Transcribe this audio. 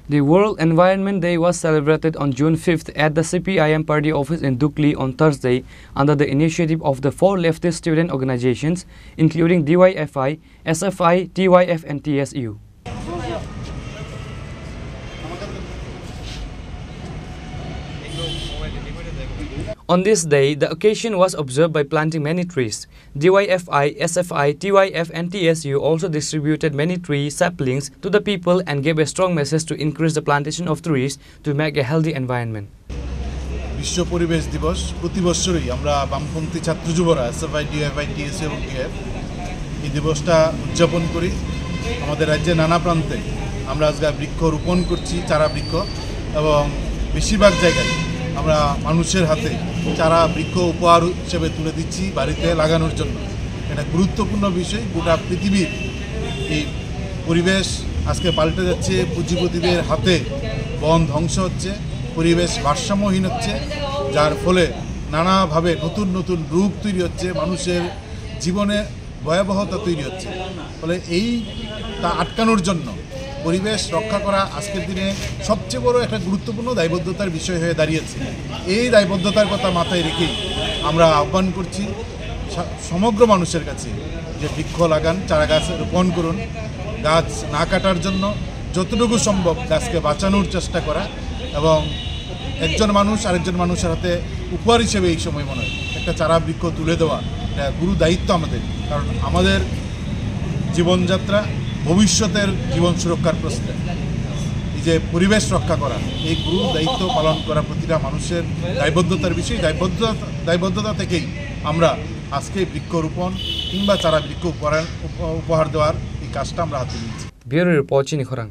The World Environment Day was celebrated on June 5th at the CPIM party office in Dukli on Thursday under the initiative of the 4 leftist student organizations, including DYFI, SFI, TYF and TSU. On this day, the occasion was observed by planting many trees. DYFI, SFI, TYF and TSU also distributed many tree saplings to the people and gave a strong message to increase the plantation of trees to make a healthy environment. বিশ্ব পরিবেশ দিবস প্রতি বছরই আমরা বামপন্থী ছাত্র যুবরা SFI, DFI, TSU এবং TF এই দিবসটা উদযাপন করি। আমাদের রাজ্যে নানা প্রান্তে আমরা আজকে বৃক্ষ রোপণ করছি, চারা বৃক্ষ, এবং বেশিরভাগ জায়গায় আমরা মানুষের হাতে চারা বৃক্ষ উপহার হিসেবে তুলে দিচ্ছি বাড়িতে লাগানোর জন্য। এটা গুরুত্বপূর্ণ বিষয়। গোটা পৃথিবীর এই পরিবেশ আজকে পাল্টে যাচ্ছে, পুঁজিপতিদের হাতে বন ধ্বংস হচ্ছে, পরিবেশ ভারসাম্যহীন হচ্ছে, যার ফলে নানাভাবে নতুন নতুন রূপ তৈরি হচ্ছে, মানুষের জীবনে ভয়াবহতা তৈরি হচ্ছে। ফলে তা আটকানোর জন্য পরিবেশ রক্ষা করা আজকের দিনে সবচেয়ে বড় একটা গুরুত্বপূর্ণ দায়বদ্ধতার বিষয় হয়ে দাঁড়িয়েছে। এই দায়বদ্ধতার কথা মাথায় রেখেই আমরা আহ্বান করছি সমগ্র মানুষের কাছে যে বৃক্ষ লাগান, চারা গাছ রোপণ করুন, গাছ না কাটার জন্য যতটুকু সম্ভব গাছকে বাঁচানোর চেষ্টা করা, এবং একজন মানুষ আরেকজন মানুষের হাতে উপহার হিসেবে এই সময় মনে হয় একটা চারা বৃক্ষ তুলে দেওয়া এটা গুরু দায়িত্ব আমাদের। কারণ আমাদের জীবনযাত্রা ভবিষ্যতের জীবন সুরক্ষার প্রশ্নে এই যে পরিবেশ রক্ষা করা, এই গুরু দায়িত্ব পালন করা প্রতিটা মানুষের দায়বদ্ধতার বিষয়। দায়বদ্ধতা থেকেই আমরা আজকে বৃক্ষরোপণ কিংবা চারা বৃক্ষ উপহার দেওয়ার এই কাজটা আমরা হাতে নিচ্ছি। ব্যুরো রিপোর্ট, চিনি, খোরাং।